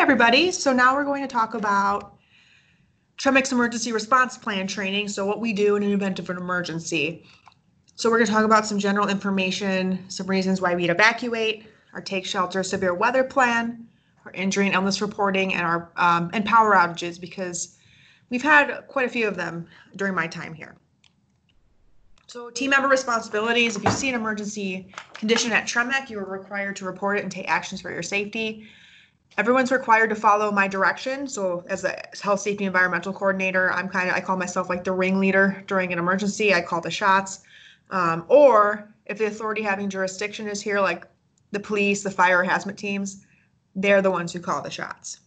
everybody. So now we're going to talk about TREMEC's emergency response plan training. So what we do in an event of an emergency. So we're going to talk about some general information, some reasons why we'd evacuate, our take shelter severe weather plan, our injury and illness reporting, and our and power outages, because we've had quite a few of them during my time here. So team member responsibilities: if you see an emergency condition at TREMEC, you are required to report it and take actions for your safety. Everyone's required to follow my direction. So as a health, safety, environmental coordinator, I call myself like the ringleader during an emergency. I call the shots. Or if the authority having jurisdiction is here, like the police, the fire, or hazmat teams, they're the ones who call the shots.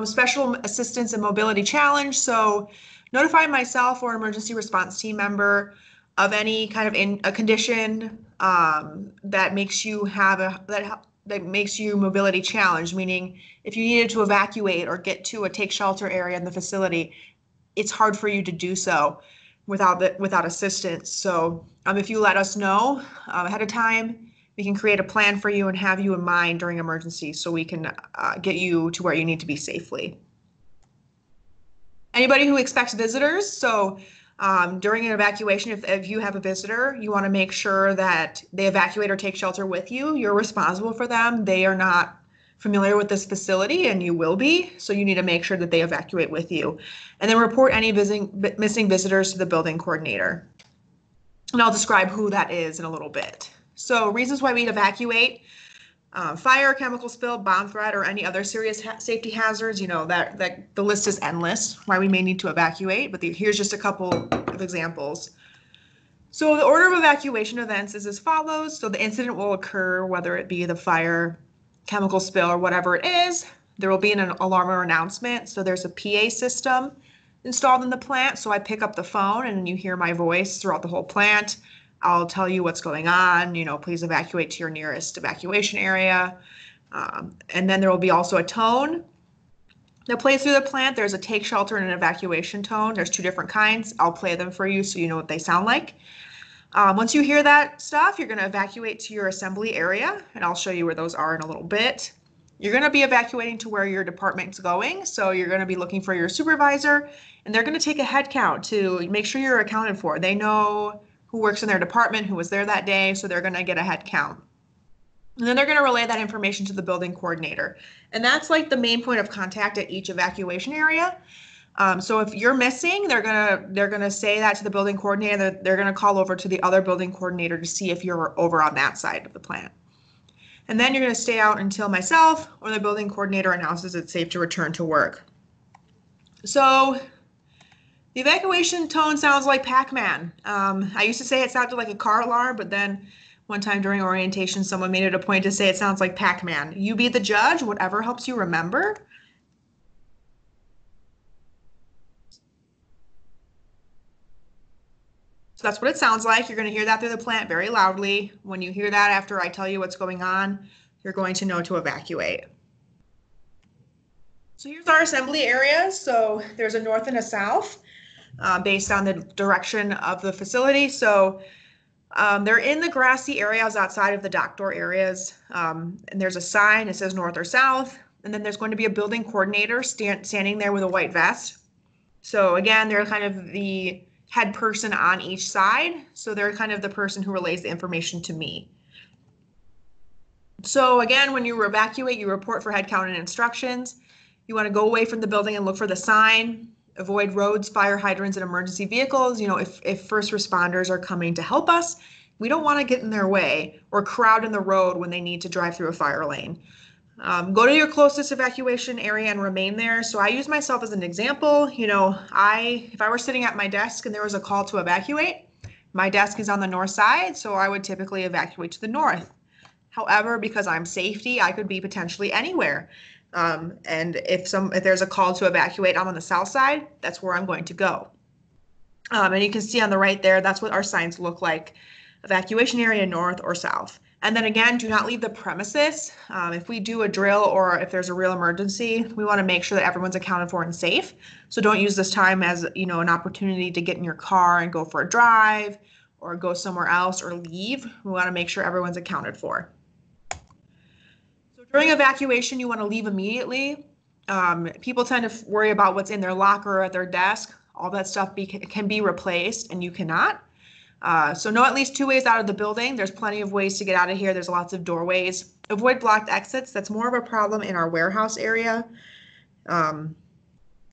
Special assistance and mobility challenge. So notify myself or emergency response team member of any kind of a condition that makes you that makes you mobility challenged, meaning if you needed to evacuate or get to a take shelter area in the facility, it's hard for you to do so without assistance. So if you let us know ahead of time, we can create a plan for you and have you in mind during emergencies so we can get you to where you need to be safely. Anybody who expects visitors, so during an evacuation, if you have a visitor, you want to make sure that they evacuate or take shelter with you. You're responsible for them. They are not familiar with this facility, and you will be, so you need to make sure that they evacuate with you. And then report any missing visitors to the building coordinator. And I'll describe who that is in a little bit. So reasons why we'd evacuate: fire, chemical spill, bomb threat, or any other serious safety hazards. You know, that the list is endless why we may need to evacuate, but here's just a couple of examples. So the order of evacuation events is as follows. So the incident will occur, whether it be the fire, chemical spill, or whatever it is. There will be an alarm or announcement. So there's a PA system installed in the plant. So I pick up the phone and you hear my voice throughout the whole plant. I'll tell you what's going on, please evacuate to your nearest evacuation area. And then there will be also a tone that plays through the plant. There's a take shelter and an evacuation tone. There's two different kinds. I'll play them for you so you know what they sound like. Once you hear that stuff, you're going to evacuate to your assembly area, and I'll show you where those are in a little bit. You're going to be evacuating to where your department's going, so you're going to be looking for your supervisor, and they're going to take a head count to make sure you're accounted for. They know who works in their department, who was there that day, so they're going to get a head count. And then they're going to relay that information to the building coordinator. And that's like the main point of contact at each evacuation area. So if you're missing, they're going to say that to the building coordinator. They're going to call over to the other building coordinator to see if you're over on that side of the plant. And then you're going to stay out until myself or the building coordinator announces it's safe to return to work. So the evacuation tone sounds like Pac-Man. I used to say it sounded like a car alarm, but then one time during orientation, someone made it a point to say it sounds like Pac-Man. You be the judge, whatever helps you remember. So that's what it sounds like. You're going to hear that through the plant very loudly. When you hear that after I tell you what's going on, you're going to know to evacuate. So here's our assembly areas. So there's a north and a south based on the direction of the facility. So they're in the grassy areas outside of the dock door areas. And there's a sign that says north or south. And then there's going to be a building coordinator standing there with a white vest. So again, they're kind of the head person on each side. So they're kind of the person who relays the information to me. So again, when you evacuate, you report for head count and instructions. You want to go away from the building and look for the sign. Avoid roads, fire hydrants, and emergency vehicles. If first responders are coming to help us, we don't want to get in their way or crowd in the road when they need to drive through a fire lane. Go to your closest evacuation area and remain there. So I use myself as an example. If I were sitting at my desk and there was a call to evacuate, my desk is on the north side, so I would typically evacuate to the north. However, because I'm safety, I could be potentially anywhere. And if there's a call to evacuate, I'm on the south side, that's where I'm going to go. And you can see on the right there, that's what our signs look like: evacuation area north or south. And then again, do not leave the premises. If we do a drill or if there's a real emergency, we want to make sure that everyone's accounted for and safe. So don't use this time as an opportunity to get in your car and go for a drive or go somewhere else or leave. We want to make sure everyone's accounted for. So During evacuation, you want to leave immediately. People tend to worry about what's in their locker or at their desk. All that stuff can be replaced, and you cannot. So know at least 2 ways out of the building. There's plenty of ways to get out of here. There's lots of doorways. Avoid blocked exits. That's more of a problem in our warehouse area.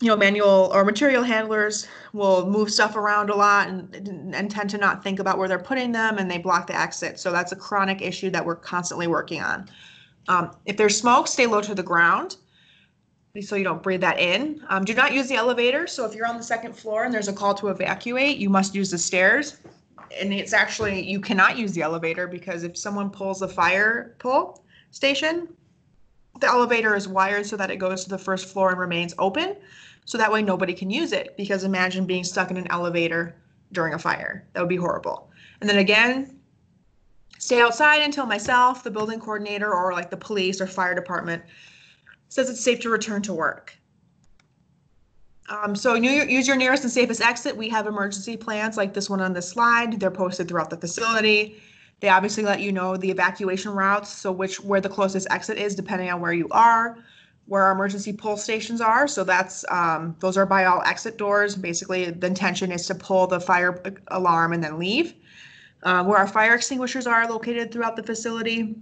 Manual or material handlers will move stuff around a lot and tend to not think about where they're putting them, and they block the exit. So that's a chronic issue that we're constantly working on. If there's smoke, stay low to the ground so you don't breathe that in. Do not use the elevator. So if you're on the 2nd floor and there's a call to evacuate, you must use the stairs. And it's actually, you cannot use the elevator because if someone pulls the fire pull station, the elevator is wired so that it goes to the 1st floor and remains open. So that way nobody can use it, because imagine being stuck in an elevator during a fire. That would be horrible. And then again, stay outside until myself, the building coordinator, or like the police or fire department says it's safe to return to work. So use your nearest and safest exit. We have emergency plans like this one on this slide. They're posted throughout the facility. They obviously let you know the evacuation routes, so where the closest exit is depending on where you are, where our emergency pull stations are. So that's those are by all exit doors. Basically, the intention is to pull the fire alarm and then leave. Where our fire extinguishers are located throughout the facility,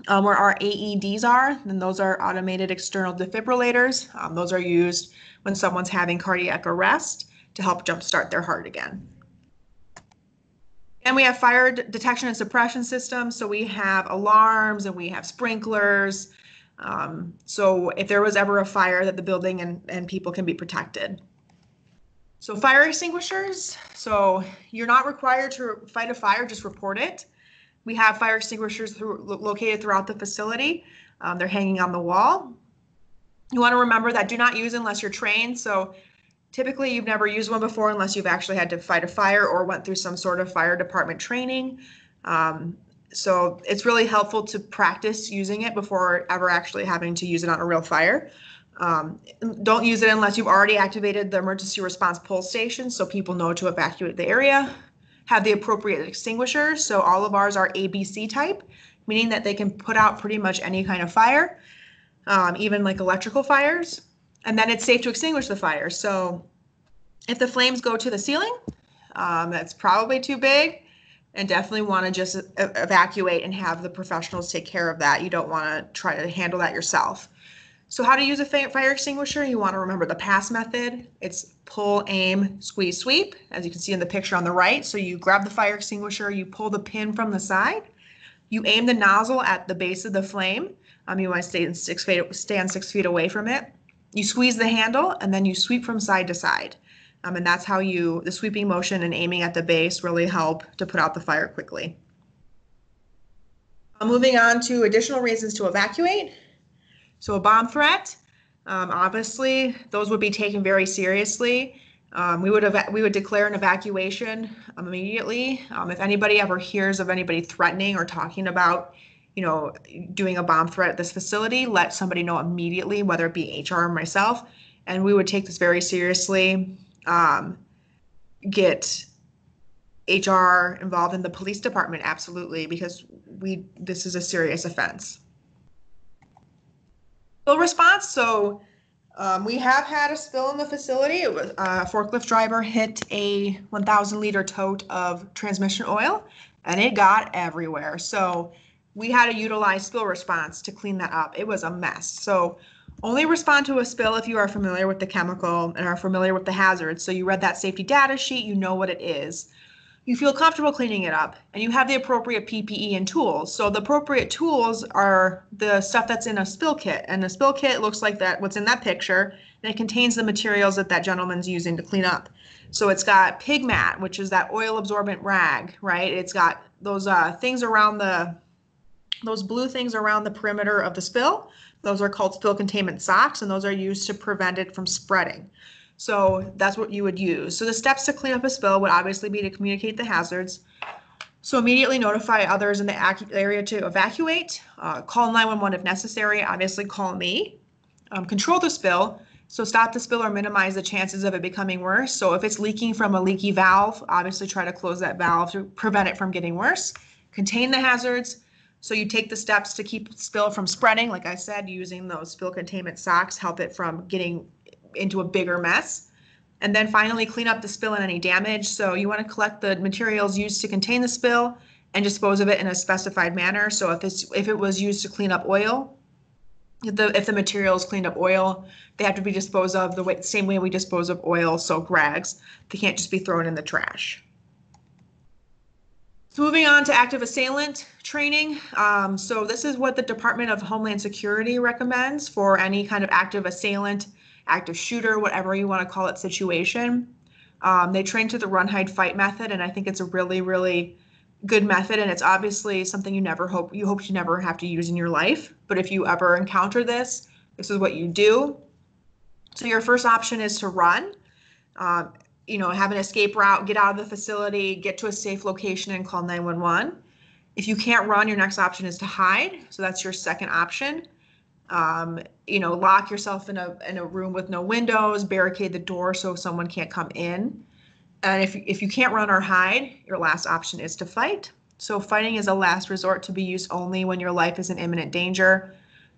where our AEDs are, and those are automated external defibrillators. Those are used when someone's having cardiac arrest to help jumpstart their heart again. And we have fire detection and suppression systems. So we have alarms and we have sprinklers. So if there was ever a fire, that the building and people can be protected. So fire extinguishers. So you're not required to fight a fire, just report it. We have fire extinguishers located throughout the facility. They're hanging on the wall. You want to remember that do not use unless you're trained. So typically you've never used one before unless you've actually had to fight a fire or went through some sort of fire department training. So it's really helpful to practice using it before ever actually having to use it on a real fire. Don't use it unless you've already activated the emergency response pull station so people know to evacuate the area. Have the appropriate extinguishers. So all of ours are ABC type, meaning that they can put out pretty much any kind of fire, even like electrical fires. And then it's safe to extinguish the fire. So if the flames go to the ceiling, that's probably too big, and definitely want to just evacuate and have the professionals take care of that. You don't want to try to handle that yourself. So how to use a fire extinguisher? You want to remember the PASS method. It's pull, aim, squeeze, sweep, as you can see in the picture on the right. So you grab the fire extinguisher, you pull the pin from the side, you aim the nozzle at the base of the flame. You want to stand 6 feet away from it. You squeeze the handle and then you sweep from side to side. And that's how the sweeping motion and aiming at the base really help to put out the fire quickly. Moving on to additional reasons to evacuate. So a bomb threat, obviously, those would be taken very seriously. We would declare an evacuation immediately. If anybody ever hears of anybody threatening or talking about, doing a bomb threat at this facility, let somebody know immediately, whether it be HR or myself, and we would take this very seriously. Get HR involved in the police department, absolutely, because this is a serious offense. Spill response. So we have had a spill in the facility. It was a forklift driver hit a 1,000 liter tote of transmission oil, and it got everywhere. So we had to utilize spill response to clean that up. It was a mess. So only respond to a spill if you are familiar with the chemical and are familiar with the hazards. So you read that safety data sheet, you know what it is. You feel comfortable cleaning it up, and you have the appropriate PPE and tools. So the appropriate tools are the stuff that's in a spill kit, and the spill kit looks like that, what's in that picture, and it contains the materials that gentleman's using to clean up. So it's got pig mat, which is that oil absorbent rag, right? It's got those things around those blue things around the perimeter of the spill. Those are called spill containment socks, and those are used to prevent it from spreading. So that's what you would use. So the steps to clean up a spill would obviously be to communicate the hazards. So immediately notify others in the area to evacuate, call 911 if necessary, obviously call me. Control the spill, so stop the spill or minimize the chances of it becoming worse. So if it's leaking from a leaky valve, obviously try to close that valve to prevent it from getting worse. Contain the hazards, So you take the steps to keep spill from spreading. Like I said, using those spill containment socks help it from getting into a bigger mess. And then finally clean up the spill and any damage. So you want to collect the materials used to contain the spill and dispose of it in a specified manner. So if it was used to clean up oil, if the materials cleaned up oil, they have to be disposed of the same way we dispose of oil soaked rags. They can't just be thrown in the trash. So moving on to active assailant training. So this is what the Department of Homeland Security recommends for any kind of active assailant, active shooter, whatever you want to call it, situation. They train to the run, hide, fight method, and I think it's a really, really good method, and it's obviously something you hope you never have to use in your life. But if you ever encounter this, this is what you do. So your first option is to run. Have an escape route, get out of the facility, get to a safe location and call 911. If you can't run, your next option is to hide. So that's your second option. Lock yourself in a room with no windows, barricade the door so someone can't come in. And if you can't run or hide, your last option is to fight. So fighting is a last resort to be used only when your life is in imminent danger.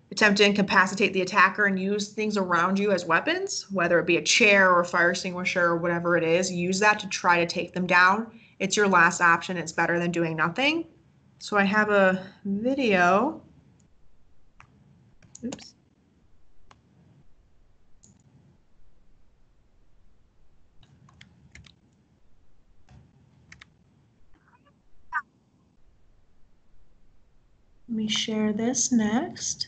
Attempt to incapacitate the attacker and use things around you as weapons, whether it be a chair or a fire extinguisher or whatever it is. Use that to try to take them down. It's your last option. It's better than doing nothing. So I have a video. Oops. Let me share this next.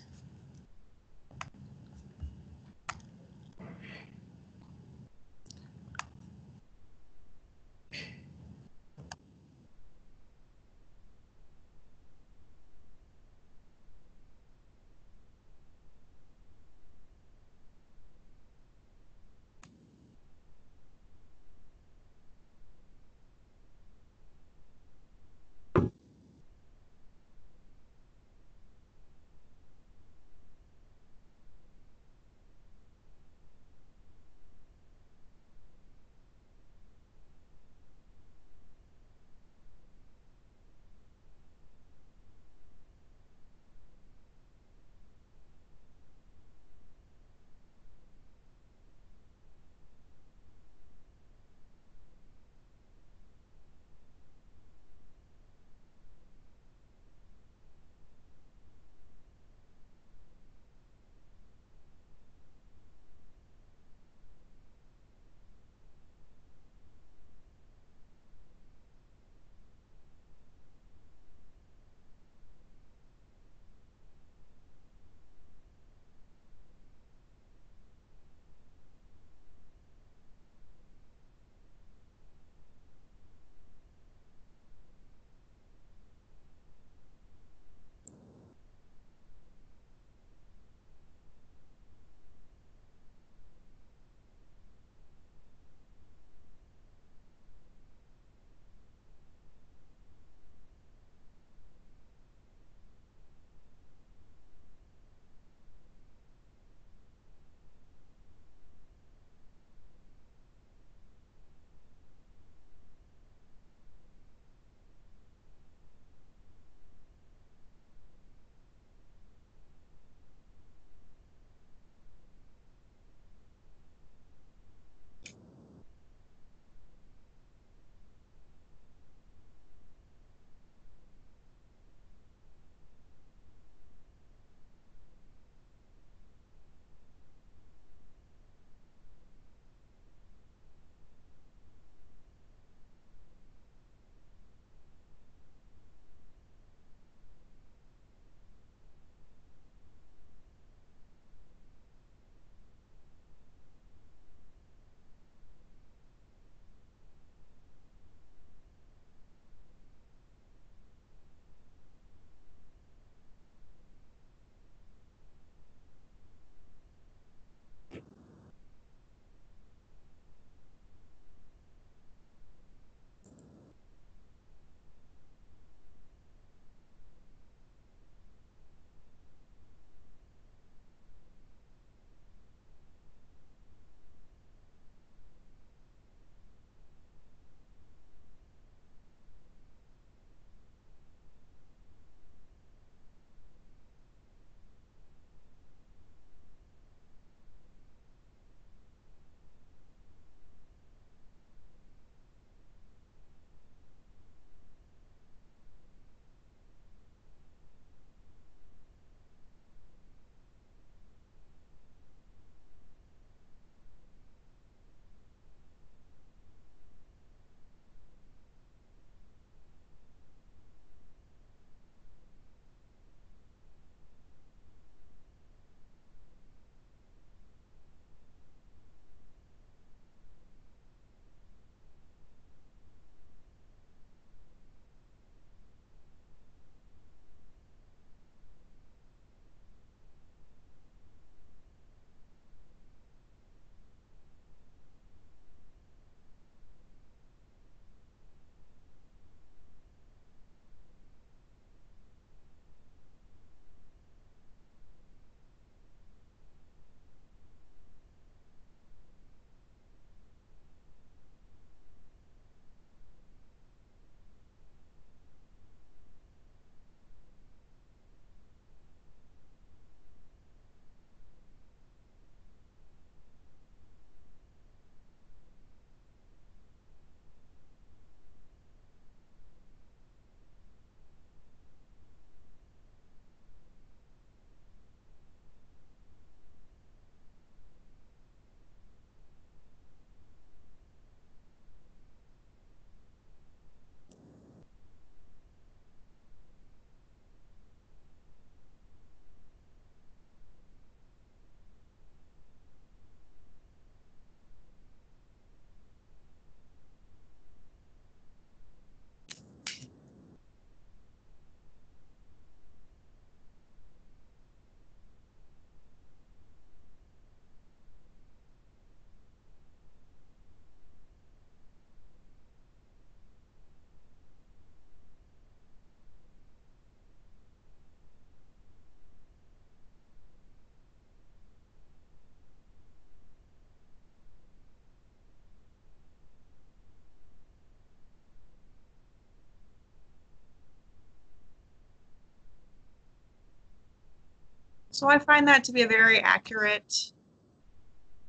So I find that to be a very accurate,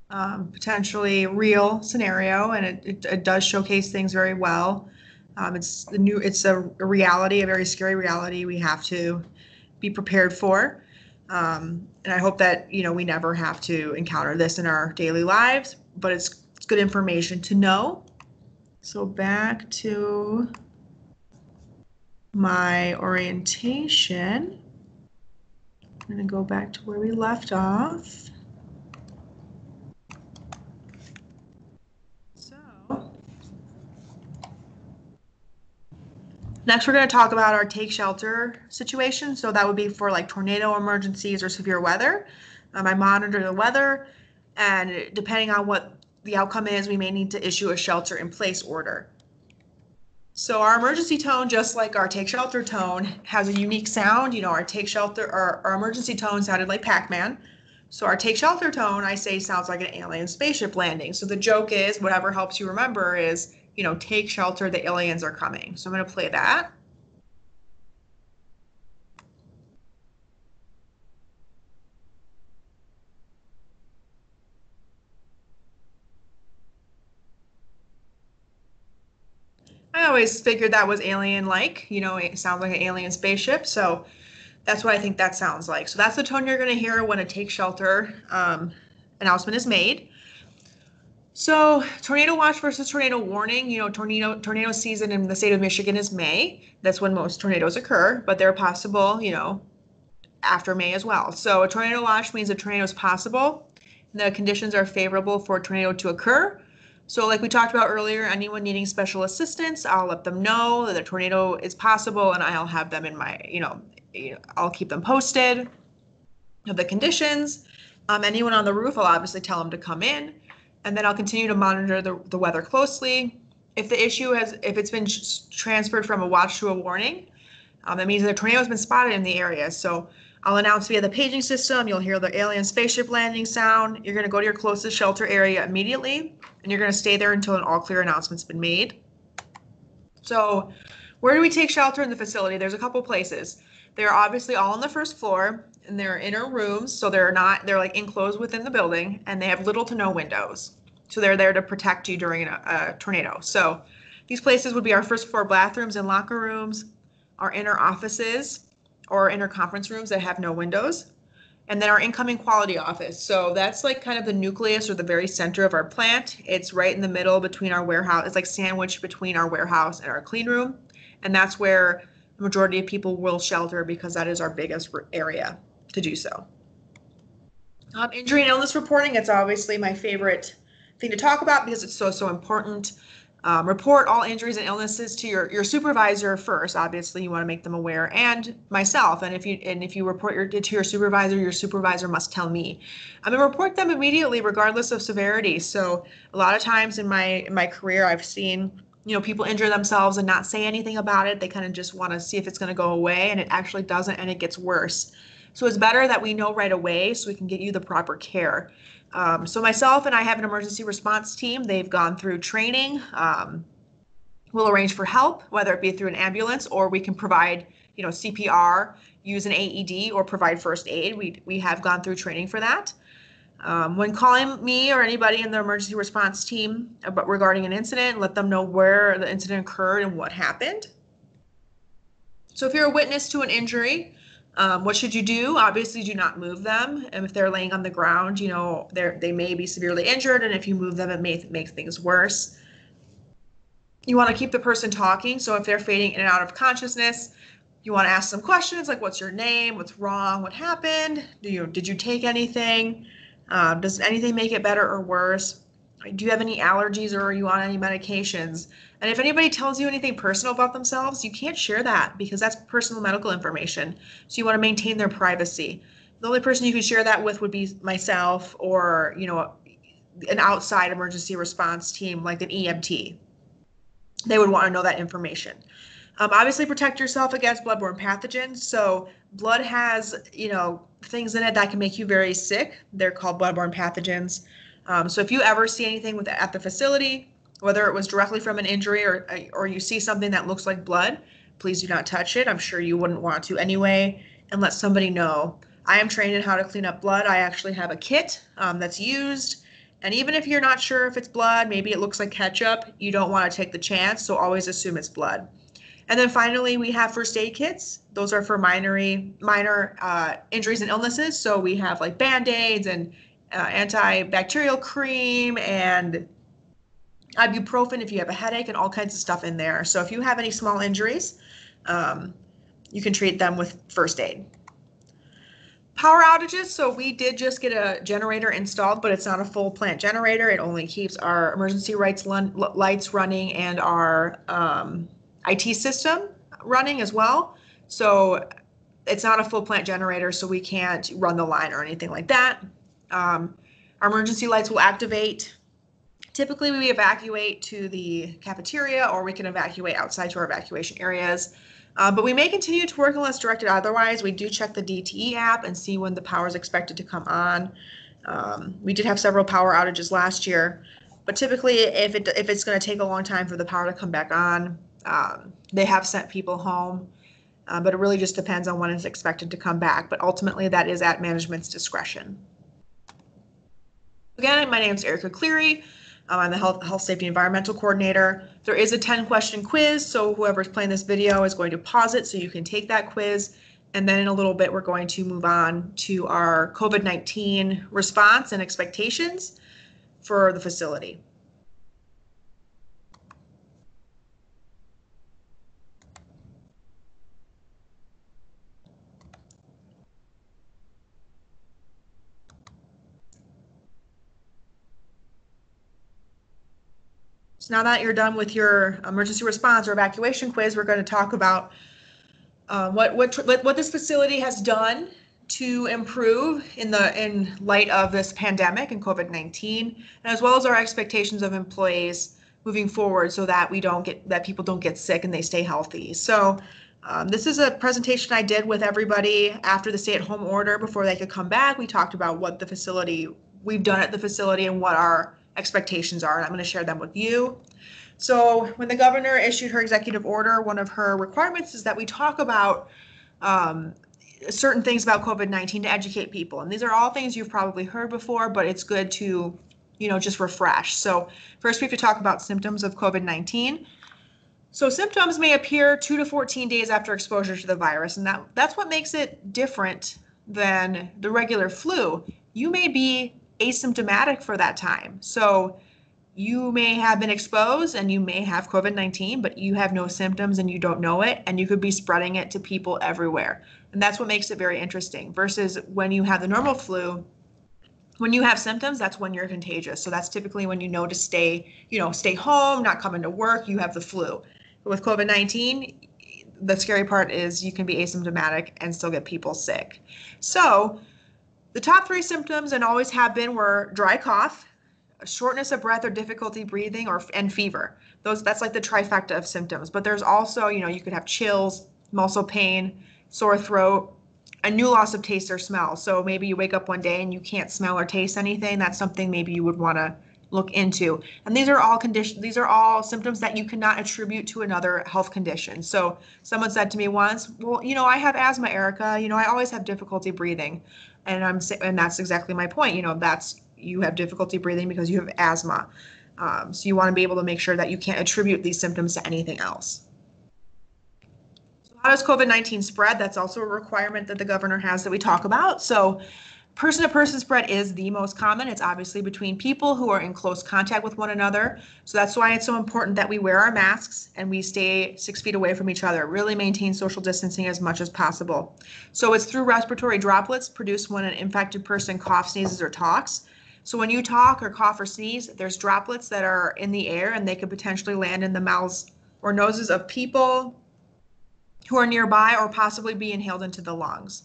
potentially real scenario, and it does showcase things very well. It's a reality, a very scary reality we have to be prepared for. And I hope that, we never have to encounter this in our daily lives, but it's good information to know. So back to my orientation. I'm going to go back to where we left off. So next, we're going to talk about our take shelter situation. So that would be for like tornado emergencies or severe weather. I monitor the weather, and depending on what the outcome is, we may need to issue a shelter in place order. So our emergency tone, just like our take shelter tone, has a unique sound. Our take shelter, our emergency tone sounded like Pac-Man. So our take shelter tone, I say, sounds like an alien spaceship landing. So the joke is, whatever helps you remember is, take shelter, the aliens are coming. So I'm going to play that. I always figured that was alien-like, it sounds like an alien spaceship. So that's what I think that sounds like. So that's the tone you're going to hear when a take shelter announcement is made. So tornado watch versus tornado warning, tornado season in the state of Michigan is May. That's when most tornadoes occur, but they're possible, after May as well. So a tornado watch means a tornado is possible. The conditions are favorable for a tornado to occur. So like we talked about earlier, anyone needing special assistance, I'll let them know that a tornado is possible, and I'll have them in my, I'll keep them posted of the conditions. Anyone on the roof, I'll obviously tell them to come in, and then I'll continue to monitor the weather closely. If the issue if it's been transferred from a watch to a warning, that means that a tornado has been spotted in the area. So I'll announce via the paging system. You'll hear the alien spaceship landing sound. You're going to go to your closest shelter area immediately, and you're going to stay there until an all clear announcement's been made. So where do we take shelter in the facility? There's a couple places. They're obviously all on the first floor, and they're inner rooms, so they're like enclosed within the building, and they have little to no windows. So they're there to protect you during a tornado. So these places would be our first floor bathrooms and locker rooms, our inner offices or inner conference rooms that have no windows, and then our incoming quality office. So that's like kind of the nucleus or the very center of our plant. It's right in the middle between our warehouse. It's like sandwiched between our warehouse and our clean room. And that's where the majority of people will shelter, because that is our biggest area to do so. Injury and illness reporting, it's obviously my favorite thing to talk about because it's so important. Report all injuries and illnesses to your supervisor first. Obviously, you want to make them aware, and myself. And if you report to your supervisor must tell me. I'm gonna report them immediately, regardless of severity. So a lot of times in my career, I've seen people injure themselves and not say anything about it. They kind of just want to see if it's going to go away, and it actually doesn't, and it gets worse. So it's better that we know right away so we can get you the proper care. So myself and I have an emergency response team. They've gone through training. We'll arrange for help, whether it be through an ambulance, or we can provide, CPR, use an AED, or provide first aid. We have gone through training for that. When calling me or anybody in the emergency response team regarding an incident, let them know where the incident occurred and what happened. So if you're a witness to an injury, what should you do? Obviously, do not move them. And if they're laying on the ground, they may be severely injured, and if you move them, it may make things worse. You want to keep the person talking. So if they're fading in and out of consciousness, you want to ask some questions like, what's your name? What's wrong? What happened? Did you take anything? Does anything make it better or worse? Do you have any allergies, or are you on any medications? And if anybody tells you anything personal about themselves, you can't share that because that's personal medical information. So you want to maintain their privacy. The only person you can share that with would be myself, or an outside emergency response team like an EMT. They would want to know that information. Obviously, protect yourself against bloodborne pathogens. So blood has, things in it that can make you very sick. They're called bloodborne pathogens. So if you ever see anything at the facility, whether it was directly from an injury or you see something that looks like blood, please do not touch it. I'm sure you wouldn't want to anyway, and let somebody know I am trained in how to clean up blood. I actually have a kit that's used. And even if you're not sure if it's blood, maybe it looks like ketchup, you don't want to take the chance, so always assume it's blood. And then finally, we have first aid kits. Those are for minor injuries and illnesses. So we have like Band-Aids and antibacterial cream and ibuprofen if you have a headache and all kinds of stuff in there. So if you have any small injuries, you can treat them with first aid. Power outages. So we did just get a generator installed, but it's not a full plant generator. It only keeps our emergency lights running and our IT system running as well. So it's not a full plant generator, so we can't run the line or anything like that. Our emergency lights will activate. Typically, we evacuate to the cafeteria, or we can evacuate outside to our evacuation areas. But we may continue to work unless directed otherwise. We do check the DTE app and see when the power is expected to come on. We did have several power outages last year, but typically if it's going to take a long time for the power to come back on, they have sent people home, but it really just depends on when it's expected to come back. But ultimately, that is at management's discretion. Again, my name is Erica Cleary. I'm the Health Safety Environmental Coordinator. There is a 10-question quiz, so whoever's playing this video is going to pause it so you can take that quiz. And then in a little bit, we're going to move on to our COVID-19 response and expectations for the facility. So now that you're done with your emergency response or evacuation quiz, we're going to talk about what this facility has done to improve in light of this pandemic and COVID-19, as well as our expectations of employees moving forward, so that people don't get sick and they stay healthy. So this is a presentation I did with everybody after the stay-at-home order before they could come back. We talked about what we've done at the facility and what our expectations are, and I'm going to share them with you. So when the governor issued her executive order, one of her requirements is that we talk about certain things about COVID-19 to educate people. And these are all things you've probably heard before, but it's good to, just refresh. So first we have to talk about symptoms of COVID-19. So symptoms may appear 2 to 14 days after exposure to the virus, and that's what makes it different than the regular flu. You may be asymptomatic for that time. So you may have been exposed and you may have COVID-19, but you have no symptoms and you don't know it, and you could be spreading it to people everywhere. And that's what makes it very interesting versus when you have the normal flu. When you have symptoms, that's when you're contagious. So that's typically when you know to stay home, not come into work, you have the flu. But with COVID-19, the scary part is you can be asymptomatic and still get people sick. So the top 3 symptoms, and always have been, were dry cough, shortness of breath or difficulty breathing, and fever. That's like the trifecta of symptoms. But there's also, you could have chills, muscle pain, sore throat, a new loss of taste or smell. So maybe you wake up one day and you can't smell or taste anything. That's something maybe you would want to look into. And these are all symptoms that you cannot attribute to another health condition. So someone said to me once, well, I have asthma, Erica. I always have difficulty breathing. And that's exactly my point. You have difficulty breathing because you have asthma. So you want to be able to make sure that you can't attribute these symptoms to anything else. So how does COVID-19 spread? That's also a requirement that the governor has that we talk about. So person-to-person spread is the most common. It's obviously between people who are in close contact with one another. So that's why it's so important that we wear our masks and we stay 6 feet away from each other, really maintain social distancing as much as possible. So it's through respiratory droplets produced when an infected person coughs, sneezes, or talks. So when you talk or cough or sneeze, there's droplets that are in the air and they could potentially land in the mouths or noses of people who are nearby or possibly be inhaled into the lungs.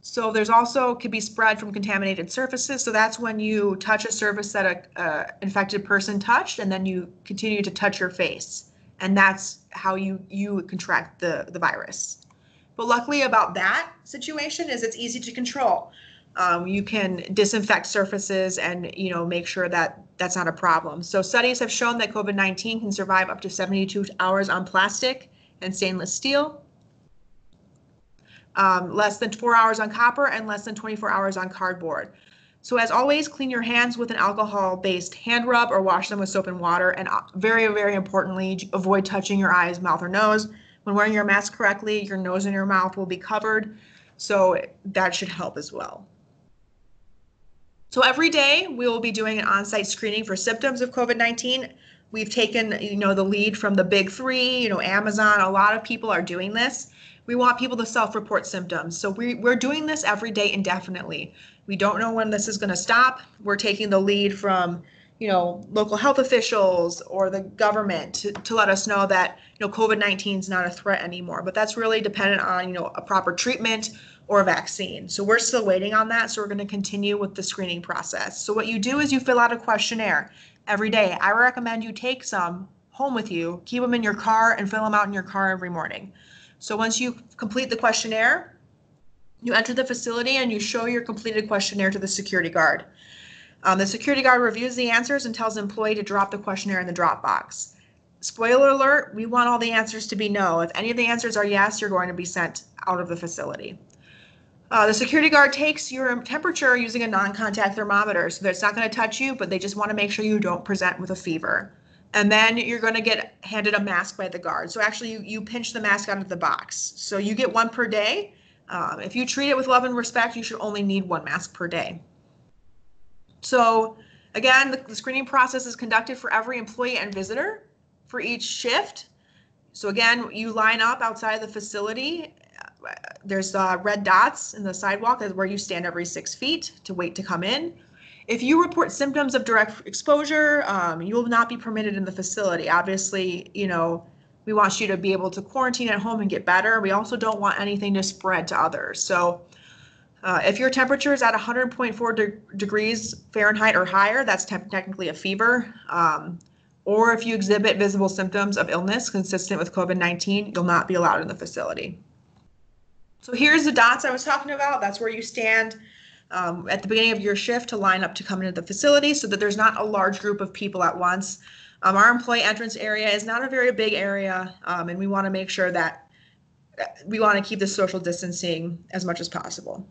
So there's also could be spread from contaminated surfaces. So that's when you touch a surface that a infected person touched, and then you continue to touch your face. And that's how you contract the virus. But luckily about that situation is it's easy to control. You can disinfect surfaces and make sure that that's not a problem. So studies have shown that COVID-19 can survive up to 72 hours on plastic and stainless steel. less than 4 hours on copper, and less than 24 hours on cardboard. So as always, clean your hands with an alcohol-based hand rub or wash them with soap and water. And very, very importantly, avoid touching your eyes, mouth, or nose. When wearing your mask correctly, your nose and your mouth will be covered. So that should help as well. So every day we will be doing an on-site screening for symptoms of COVID-19. We've taken, the lead from the big three, Amazon. A lot of people are doing this. We want people to self-report symptoms. So we're doing this every day indefinitely. We don't know when this is going to stop. We're taking the lead from, local health officials or the government to let us know that, COVID-19 is not a threat anymore. But that's really dependent on, a proper treatment or a vaccine. So we're still waiting on that. So we're going to continue with the screening process. So what you do is you fill out a questionnaire every day. I recommend you take some home with you, keep them in your car, and fill them out in your car every morning. So once you complete the questionnaire, you enter the facility and you show your completed questionnaire to the security guard. The security guard reviews the answers and tells the employee to drop the questionnaire in the drop box. Spoiler alert, we want all the answers to be no. If any of the answers are yes, you're going to be sent out of the facility. The security guard takes your temperature using a non-contact thermometer, so that it's not going to touch you, but they just want to make sure you don't present with a fever. And then you're going to get handed a mask by the guard. So actually you pinch the mask out of the box. So you get one per day. If you treat it with love and respect, you should only need one mask per day. So again, the screening process is conducted for every employee and visitor for each shift. So again, you line up outside of the facility. There's red dots in the sidewalk. That's where you stand every 6 feet to wait to come in. If you report symptoms of direct exposure, you will not be permitted in the facility. Obviously, we want you to be able to quarantine at home and get better. We also don't want anything to spread to others. So if your temperature is at 100.4 degrees Fahrenheit or higher, that's technically a fever. Or if you exhibit visible symptoms of illness consistent with COVID-19, you'll not be allowed in the facility. So here's the dots I was talking about. That's where you stand at the beginning of your shift to line up to come into the facility so that there's not a large group of people at once. Our employee entrance area is not a very big area, and we want to make sure that we want to keep the social distancing as much as possible.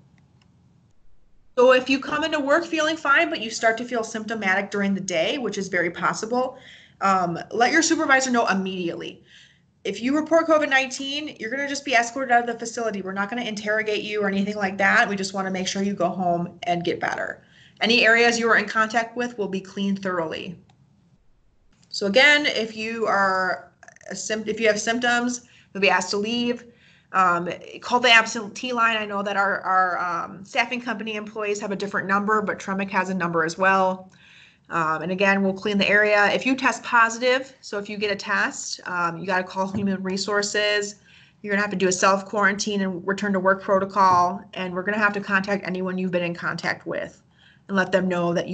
So if you come into work feeling fine, but you start to feel symptomatic during the day, which is very possible, let your supervisor know immediately. If you report COVID-19, you're going to just be escorted out of the facility. We're not going to interrogate you or anything like that. We just want to make sure you go home and get better. Any areas you are in contact with will be cleaned thoroughly. So again, if you have symptoms, you'll be asked to leave. Call the absentee line. I know that our staffing company employees have a different number, but TREMEC has a number as well. And again, we'll clean the area. If you test positive, so if you get a test, you got to call Human Resources. You're going to have to do a self-quarantine and return to work protocol. And we're going to have to contact anyone you've been in contact with and let them know that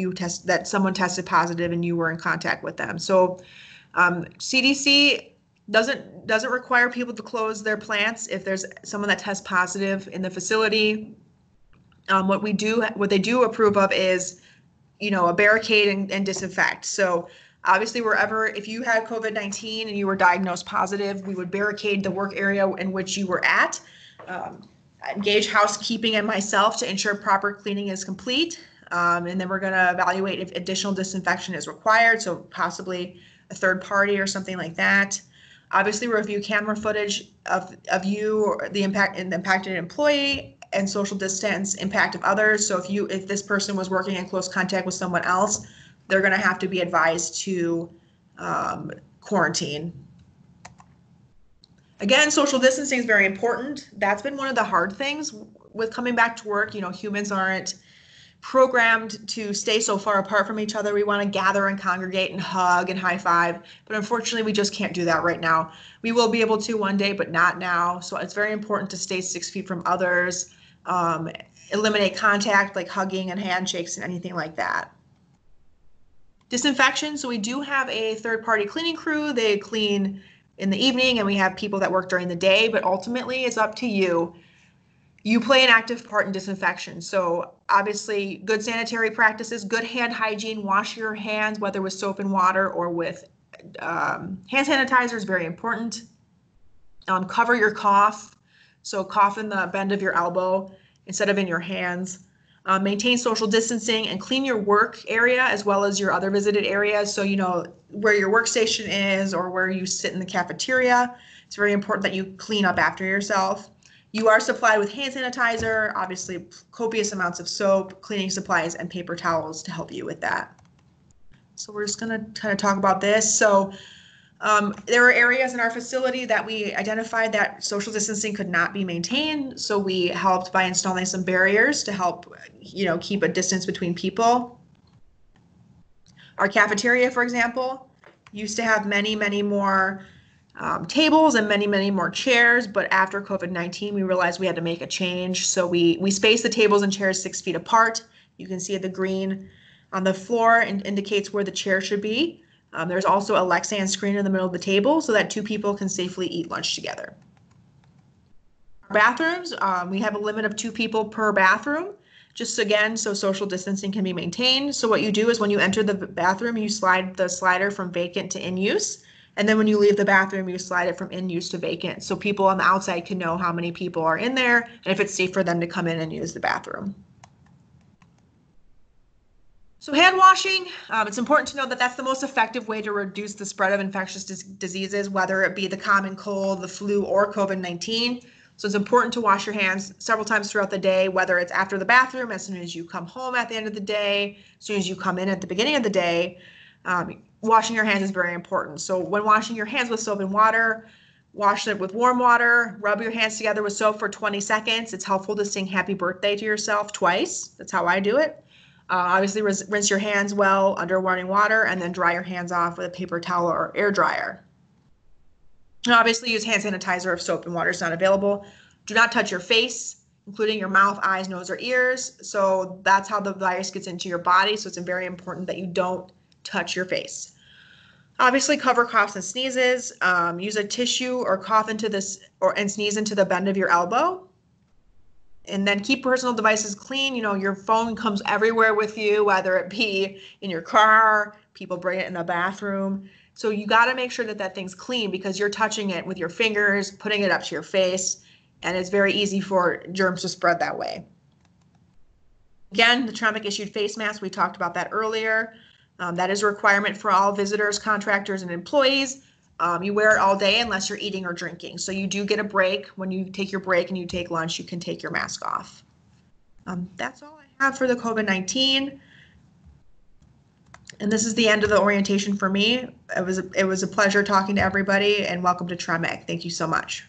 that someone tested positive and you were in contact with them. So CDC doesn't require people to close their plants if there's someone that tests positive in the facility. What they do approve of is a barricade and disinfect. So obviously if you had COVID-19 and you were diagnosed positive, we would barricade the work area in which you were at, engage housekeeping and myself to ensure proper cleaning is complete. And then we're going to evaluate if additional disinfection is required. So possibly a third party or something like that. Obviously review camera footage of you or the impacted employee and social distance impact of others. So if this person was working in close contact with someone else, they're going to have to be advised to quarantine. Again, social distancing is very important. That's been one of the hard things with coming back to work. Humans aren't programmed to stay so far apart from each other. We want to gather and congregate and hug and high five, but unfortunately we just can't do that right now. We will be able to one day, but not now. So it's very important to stay 6 feet from others, eliminate contact like hugging and handshakes and anything like that. Disinfection. So we do have a third-party cleaning crew. They clean in the evening and we have people that work during the day, but ultimately it's up to you. You play an active part in disinfection. So obviously good sanitary practices, good hand hygiene, wash your hands, whether with soap and water or with hand sanitizer is very important. Cover your cough. So cough in the bend of your elbow instead of in your hands. Maintain social distancing and clean your work area as well as your other visited areas. So, where your workstation is or where you sit in the cafeteria. It's very important that you clean up after yourself. You are supplied with hand sanitizer, obviously copious amounts of soap, cleaning supplies, and paper towels to help you with that. So we're just going to kind of talk about this. So there were areas in our facility that we identified that social distancing could not be maintained. So we helped by installing some barriers to help, keep a distance between people. Our cafeteria, for example, used to have many, many more tables and many, many more chairs. But after COVID-19, we realized we had to make a change. So we spaced the tables and chairs 6 feet apart. You can see the green on the floor and indicates where the chair should be. There's also a Lexan screen in the middle of the table so that 2 people can safely eat lunch together. Bathrooms, we have a limit of 2 people per bathroom, just again, so social distancing can be maintained. So what you do is when you enter the bathroom, you slide the slider from vacant to in use. And then when you leave the bathroom, you slide it from in use to vacant. So people on the outside can know how many people are in there and if it's safe for them to come in and use the bathroom. So hand washing, it's important to know that that's the most effective way to reduce the spread of infectious diseases, whether it be the common cold, the flu, or COVID-19. So it's important to wash your hands several times throughout the day, whether it's after the bathroom, as soon as you come home at the end of the day, as soon as you come in at the beginning of the day. Washing your hands is very important. So when washing your hands with soap and water, wash it with warm water, rub your hands together with soap for 20 seconds. It's helpful to sing happy birthday to yourself twice. That's how I do it. Obviously, rinse your hands well under running water and then dry your hands off with a paper towel or air dryer. And obviously, use hand sanitizer if soap and water is not available. Do not touch your face, including your mouth, eyes, nose, or ears. So that's how the virus gets into your body. So it's very important that you don't touch your face. Obviously, cover coughs and sneezes. Use a tissue or cough into this and sneeze into the bend of your elbow. And then keep personal devices clean. Your phone comes everywhere with you, whether it be in your car, people bring it in the bathroom. So you got to make sure that thing's clean because you're touching it with your fingers, putting it up to your face, and it's very easy for germs to spread that way. Again, the TREMEC issued face mask, we talked about that earlier. That is a requirement for all visitors, contractors, and employees. You wear it all day unless you're eating or drinking. So you do get a break. When you take your break and you take lunch, you can take your mask off. That's all I have for the COVID-19. And this is the end of the orientation for me. It was a pleasure talking to everybody, and welcome to TREMEC. Thank you so much.